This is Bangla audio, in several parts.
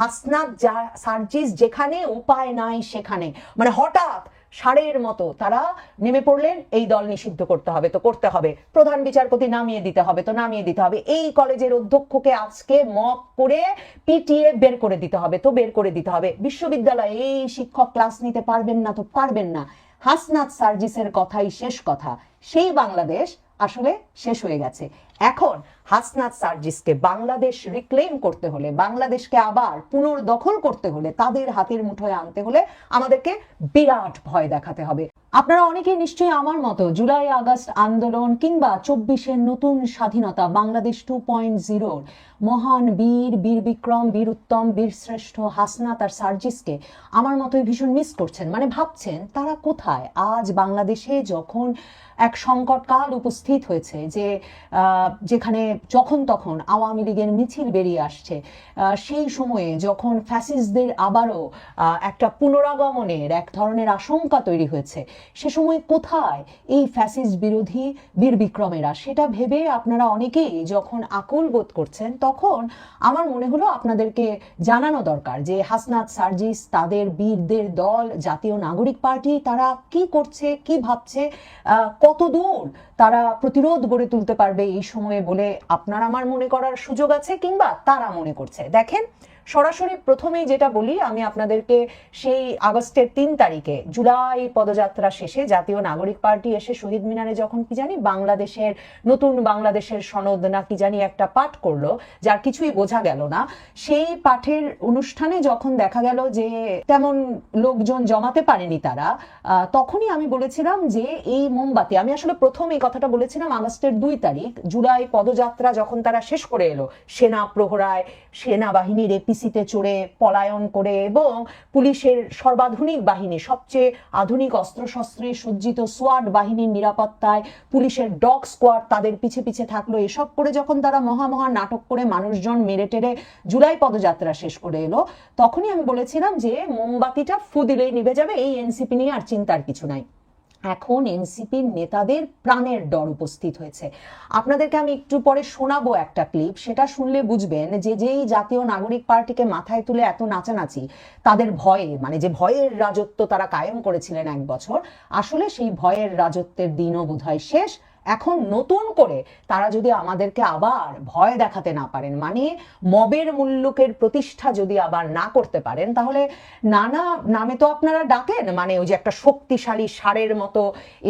হাসনাত সার্জিস যেখানে উপায় নাই সেখানে, মানে হঠাৎ ষাঁড়ের মতো তারা নেমে পড়লেন, এই দল নিষিদ্ধ করতে হবে তো করতে হবে, প্রধান বিচারপতি নামিয়ে দিতে হবে তো নামিয়ে দিতে হবে, এই কলেজের অধ্যক্ষকে আজকে মপ করে পিটিয়ে বের করে দিতে হবে তো বের করে দিতে হবে, বিশ্ববিদ্যালয়ে এই শিক্ষক ক্লাস নিতে পারবেন না তো পারবেন না। হাসনাত সার্জিসের কথাই শেষ কথা। সেই বাংলাদেশ আসলে শেষ হয়ে গেছে। এখন হাসনাত সার্জিসকে বাংলাদেশ রিক্লেম করতে হলে, বাংলাদেশকে আবার পুনর্দখল করতে হলে, তাদের হাতের মুঠোয় আনতে হলে আমাদেরকে বিরাট ভয় দেখাতে হবে। আপনারা অনেকেই নিশ্চয়ই আমার মতো জুলাই আগস্ট আন্দোলন কিংবা 24-এর নতুন স্বাধীনতা বাংলাদেশ 2.0 মহান বীর বিক্রম বীর উত্তম বীর শ্রেষ্ঠ হাসনাত আর সার্জিসকে আমার মতোই ভীষণ মিস করছেন। মানে ভাবছেন তারা কোথায় আজ বাংলাদেশে, যখন এক সংকটকাল উপস্থিত হয়েছে, যে যেখানে যখন তখন আওয়ামী লীগের মিছিল বেরিয়ে আসছে, সেই সময়ে যখন ফ্যাসিস্টদের আবারও একটা পুনরাগমনের এক ধরনের আশঙ্কা তৈরি হয়েছে, সে সময় কোথায় এই ফ্যাসিস্ট বিরোধী বীর বিক্রমেরা, সেটা ভেবে আপনারা অনেকেই যখন আকুল বোধ করছেন, তখন আমার মনে হলো আপনাদেরকে জানানো দরকার যে হাসনাত সার্জিস, তাদের বীরদের দল জাতীয় নাগরিক পার্টি, তারা কি করছে, কি ভাবছে, কতদূর তারা প্রতিরোধ গড়ে তুলতে পারবে এই সময়ে বলে আপনার আমার মনে করার সুযোগ আছে, কিংবা তারা মনে করছে। দেখেন, সরাসরি প্রথমেই যেটা বলি, আমি আপনাদেরকে সেই আগস্টের 3 তারিখে জুলাই পদযাত্রা শেষে জাতীয় নাগরিক পার্টি এসে শহীদ মিনারে যখন কি জানি বাংলাদেশের নতুন বাংলাদেশের সনদ না কি জানি একটা পাঠ করলো, যার কিছুই বোঝা গেল না, সেই পাঠের অনুষ্ঠানে যখন দেখা গেল যে তেমন লোকজন জমাতে পারেনি তারা, তখনই আমি বলেছিলাম যে এই মোমবাতি, আমি আসলে প্রথম এই কথাটা বলেছিলাম আগস্টের 2 তারিখ জুলাই পদযাত্রা যখন তারা শেষ করে এলো, সেনা প্রহরায় সেনাবাহিনীর এপিসিতে চড়ে পলায়ন করে এবং পুলিশের সর্বাধুনিক বাহিনী, সবচেয়ে আধুনিক অস্ত্রশস্ত্রে সজ্জিত সোয়াট বাহিনীর নিরাপত্তায় পুলিশের ডগ স্কোয়াড তাদের পিছে পিছে থাকলো, এসব করে যখন তারা মহা নাটক করে মানুষজন মেরে টেরে জুলাই পদযাত্রা শেষ করে এলো, তখনই আমি বলেছিলাম যে মোমবাতিটা ফু দিলেই নিভে যাবে, এই এনসিপি নিয়ে আর চিন্তার কিছু নাই। এখন এনসিপির নেতাদের প্রাণের ডর উপস্থিত হয়েছে। আপনাদেরকে আমি একটু পরে শোনাবো একটা ক্লিপ, সেটা শুনলে বুঝবেন যে যেই জাতীয় নাগরিক পার্টিকে মাথায় তুলে এত নাচানাচি, তাদের ভয়ে, মানে যে ভয়ের রাজত্ব তারা কায়েম করেছিলেন 1 বছর, আসলে সেই ভয়ের রাজত্বের দিনও বোধহয় শেষ। এখন নতুন করে তারা যদি আমাদেরকে আবার ভয় দেখাতে না পারেন, মানে মবের মুল্লুকের প্রতিষ্ঠা যদি আবার না করতে পারেন, তাহলে নানা নামে তো আপনারা ডাকেন, মানে ওই যে একটা শক্তিশালী ষাঁড়ের মতো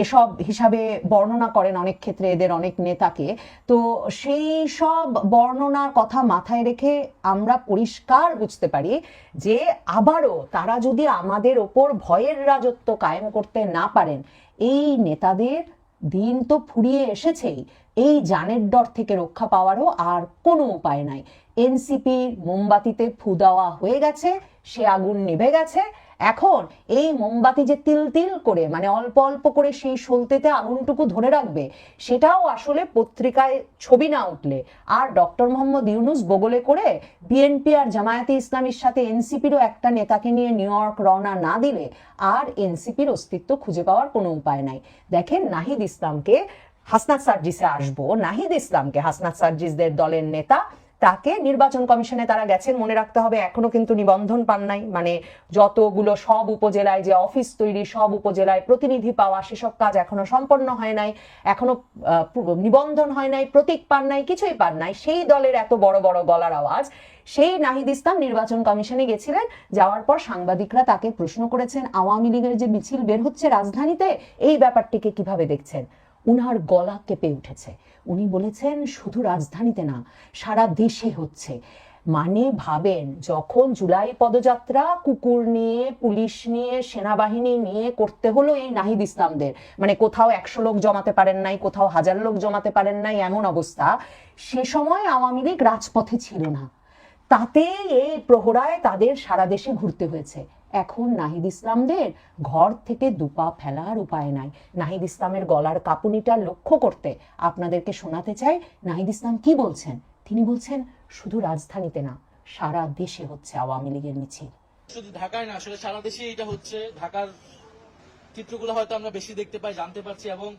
এসব হিসাবে বর্ণনা করেন অনেক ক্ষেত্রে এদের অনেক নেতাকে। তো সেই সব বর্ণনার কথা মাথায় রেখে আমরা পরিষ্কার বুঝতে পারি যে আবারও তারা যদি আমাদের ওপর ভয়ের রাজত্ব কায়েম করতে না পারেন, এই নেতাদের দিন তো ফুরিয়ে এসেছেই, এই জানের ডর থেকে রক্ষা পাওয়ারও আর কোনো উপায় নাই। এনসিপির মোমবাতিতে ফু দেওয়া হয়ে গেছে, সে আগুন নিভে গেছে। এখন এই মোমবাতি যে তিল তিল করে, মানে অল্প অল্প করে সেই সলতেতে আগুনটুকু ধরে রাখবে, সেটাও আসলে পত্রিকায় ছবি না উঠলে, আর ডক্টর মোহাম্মদ ইউনূস বগলে করে বিএনপি আর জামায়াতে ইসলামীর সাথে এনসিপিরও একটা নেতাকে নিয়ে নিউ ইয়র্ক রওনা না দিলে আর এনসিপির অস্তিত্ব খুঁজে পাওয়ার কোনো উপায় নাই। দেখেন, নাহিদ ইসলামকে হাসনাত সার্জিসে আসবো, নাহিদ ইসলামকে হাসনাত সার্জিসদের দলের নেতা, তাকে নির্বাচন কমিশনে তারা গেছেন, মনে রাখতে হবে এখনো কিন্তু নিবন্ধন পান নাই, মানে যতগুলো সব উপজেলায় যে অফিস তৈরি, সব উপজেলায় প্রতিনিধি পাওয়া, সেসব কাজ এখনো সম্পন্ন হয় নাই, এখনো নিবন্ধন হয় নাই, প্রতীক পান নাই, কিছুই পান নাই। সেই দলের এত বড় বড় গলার আওয়াজ, সেই নাহিদ ইসলাম নির্বাচন কমিশনে গেছিলেন, যাওয়ার পর সাংবাদিকরা তাকে প্রশ্ন করেছেন আওয়ামী লীগের যে মিছিল বের হচ্ছে রাজধানীতে, এই ব্যাপারটিকে কিভাবে দেখছেন। উনার গলা কেঁপে উঠেছে, উনি বলেছেন শুধু রাজধানীতে না, সারা দেশে হচ্ছে। মানে ভাবেন, যখন জুলাই পদযাত্রা কুকুর নিয়ে, পুলিশ নিয়ে, সেনাবাহিনী নিয়ে করতে হলো এই নাহিদ ইসলামদের, মানে কোথাও 100 লোক জমাতে পারেন নাই, কোথাও 1000 লোক জমাতে পারেন নাই, এমন অবস্থা, সে সময় আওয়ামী লীগ রাজপথে ছিল না, তাতে এই প্রহরায় তাদের সারা দেশে ঘুরতে হয়েছে। এখন নাহিদ ইসলামদের ঘর থেকে দুপা ফেলার উপায় নাই। নাহিদ ইসলামের গলার কাঁপুনিটা লক্ষ্য করতে আপনাদেরকে শোনাতে চাই নাহিদ ইসলাম কি বলছেন। তিনি বলছেন শুধু রাজধানীতে না, সারা দেশে হচ্ছে আওয়ামী লীগের মিছিল। শুধু ঢাকায় না, আসলে সারা দেশে এটা হচ্ছে। ঢাকার চিত্রগুলো হয়তো আমরা বেশি দেখতে পাই, জানতে পারছি, এবং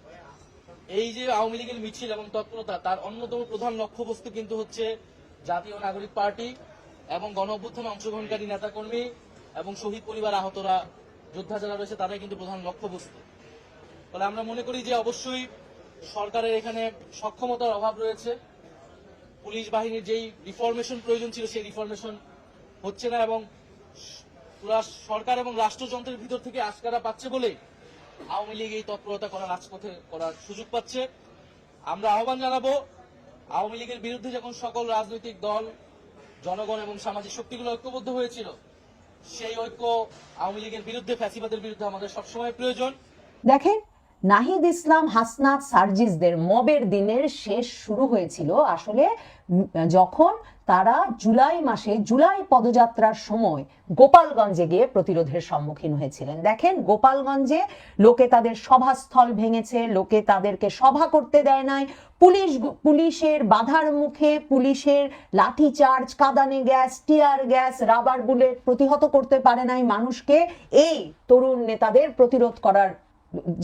এই যে আওয়ামী লীগের মিছিল এবং তৎপরতা, তার অন্যতম প্রধান লক্ষ্যবস্তু কিন্তু হচ্ছে জাতীয় নাগরিক পার্টি এবং গণ অভ্যুত্থানে অংশগ্রহণকারী নেতাকর্মী এবং শহীদ পরিবার আহতরা যোদ্ধা যারা রয়েছে তারাই কিন্তু প্রধান লক্ষ্যবস্তু। ফলে আমরা মনে করি যে অবশ্যই সরকারের এখানে সক্ষমতার অভাব রয়েছে। পুলিশ বাহিনীর যেই রিফরমেশন প্রয়োজন ছিল সেই রিফরমেশন হচ্ছে না, এবং পুরা সরকার এবং রাষ্ট্রযন্ত্রের ভিতর থেকে আশকারা পাচ্ছে বলেই আওয়ামী লীগ এই তৎপরতা করার রাজপথে করার সুযোগ পাচ্ছে। আমরা আহ্বান জানাবো, আওয়ামী লীগের বিরুদ্ধে যখন সকল রাজনৈতিক দল, জনগণ এবং সামাজিক শক্তিগুলো ঐক্যবদ্ধ হয়েছিল, সেই ঐক্য আওয়ামী লীগের বিরুদ্ধে, ফ্যাসিবাদের বিরুদ্ধে আমাদের সবসময় প্রয়োজন। দেখেন, নাহিদ ইসলাম, হাসনাত, সার্জিসদের মবের দিনের শেষ শুরু হয়েছিল আসলে যখন তারা জুলাই মাসে, জুলাই পদযাত্রার সময় গোপালগঞ্জে গিয়ে প্রতিরোধের সম্মুখীন হয়েছিলেন। দেখেন, গোপালগঞ্জে লোকে তাদের সভাস্থল ভেঙেছে, লোকে তাদেরকে সভা করতে দেয় নাই, পুলিশের বাধার মুখে, পুলিশের লাঠিচার্জ, কাঁদানে gas, tear gas, rubber bullet প্রতিহত করতে পারে নাই মানুষকে এই তরুণ নেতাদের প্রতিরোধ করার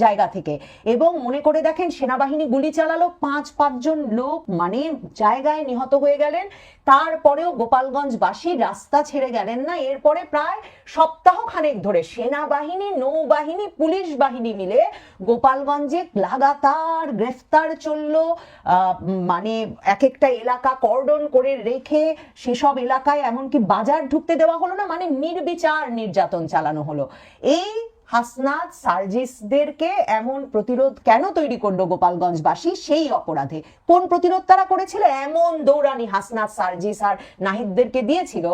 জায়গা থেকে। এবং মনে করে দেখেন, সেনাবাহিনী গুলি চালালো, 5-5 লোক মানে জায়গায় নিহত হয়ে গেলেন। তারপরেও গোপালগঞ্জবাসী রাস্তা ছেড়ে গেলেন না। এরপরে প্রায় সপ্তাহ খানেক ধরে সেনাবাহিনী, নৌবাহিনী, পুলিশ বাহিনী মিলে গোপালগঞ্জে লাগাতার গ্রেফতার চললো। মানে এক একটা এলাকা কর্ডন করে রেখে সেসব এলাকায় এমনকি বাজার ঢুকতে দেওয়া হলো না, মানে নির্বিচার নির্যাতন চালানো হলো। এই হাসনাত, সার্জিসদেরকে এমন প্রতিরোধ কেন তৈরি করলো গোপালগঞ্জবাসী? সেই অপরাধে। কোন প্রতিরোধ তারা করেছিল? এমন দৌড়ানি হাসনাত, সার্জিস আর নাহিদদেরকে দিয়েছিল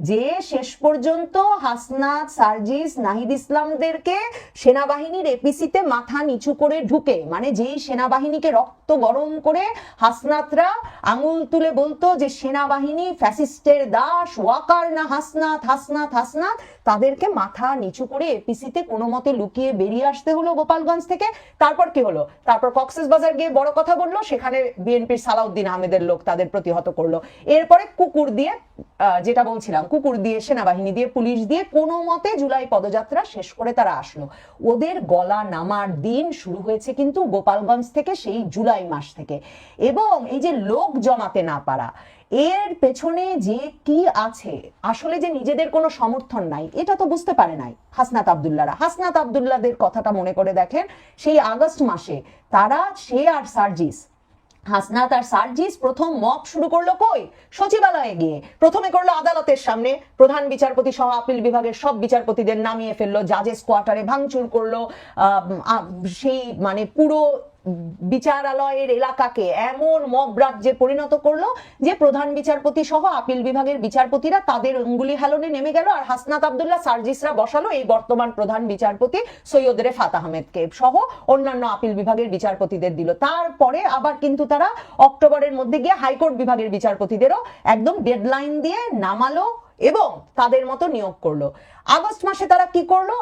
যে শেষ পর্যন্ত হাসনাত, সার্জিস, নাহিদ ইসলামদেরকে সেনাবাহিনীর এপিসিতে মাথা নিচু করে ঢুকে, মানে যেই সেনাবাহিনীকে রক্ত গরম করে হাসনাতরা আঙুল তুলে বলতো যে সেনাবাহিনী ফ্যাসিস্টের দাস, ওয়াকার না হাসনাত, হাসনাত, হাসনাত, তাদেরকে মাথা নিচু করে এপিসিতে কোনো মতে লুকিয়ে বেরিয়ে আসতে হলো গোপালগঞ্জ থেকে। তারপর কি হলো? তারপর কক্সবাজার গিয়ে বড় কথা বললো, সেখানে বিএনপির সালাউদ্দিন আহমেদের লোক তাদের প্রতিহত করলো। এরপরে কুকুর দিয়ে, যেটা বলছিলাম, কুকুর দিয়ে, সেনাবাহিনী দিয়ে, পুলিশ দিয়ে কোনো মতে জুলাই পদযাত্রা শেষ করে তারা আসলো। ওদের গলা নামার দিন শুরু হয়েছে কিন্তু গোপালগঞ্জ থেকে, সেই জুলাই মাস থেকে। এবং এই যে লোক জমাতে না পারা, এর পেছনে যে কি আছে, আসলে যে নিজেদের কোনো সমর্থন নাই এটা তো বুঝতে পারে নাই হাসনাত আব্দুল্লাহরা। হাসনাত আব্দুল্লাহদের কথাটা মনে করে দেখেন, সেই আগস্ট মাসে তারা, সে আর সার্জিস, হাসনাত আর সার্জিস প্রথম মক শুরু করলো কই? সচিবালয়ে গিয়ে। প্রথমে করলো আদালতের সামনে, প্রধান বিচারপতি সহ আপিল বিভাগের সব বিচারপতিদের নামিয়ে ফেললো, জাজেস কোয়ার্টারে ভাঙচুর করলো। সেই মানে পুরো বিচারালয়ের এলাকাকে এমন মব রাজ্যে পরিণত করলো যে প্রধান বিচারপতি সহ আপিল বিভাগের বিচারপতিরা তাদের অঙ্গুলি হেলনে নেমে গেল, আর হাসনাত আব্দুল্লাহ, সার্জিসরা বসালো এই বর্তমান প্রধান বিচারপতি সৈয়দ রেফাত আহমেদকে সহ অন্যান্য আপিল বিভাগের বিচারপতিদের দিল। তারপরে আবার কিন্তু তারা অক্টোবরের মধ্যে গিয়ে হাইকোর্ট বিভাগের বিচারপতিদেরও একদম ডেডলাইন দিয়ে নামালো এবং তাদের মতো নিয়োগ করলো। আগস্ট মাসে তারা কি করলো?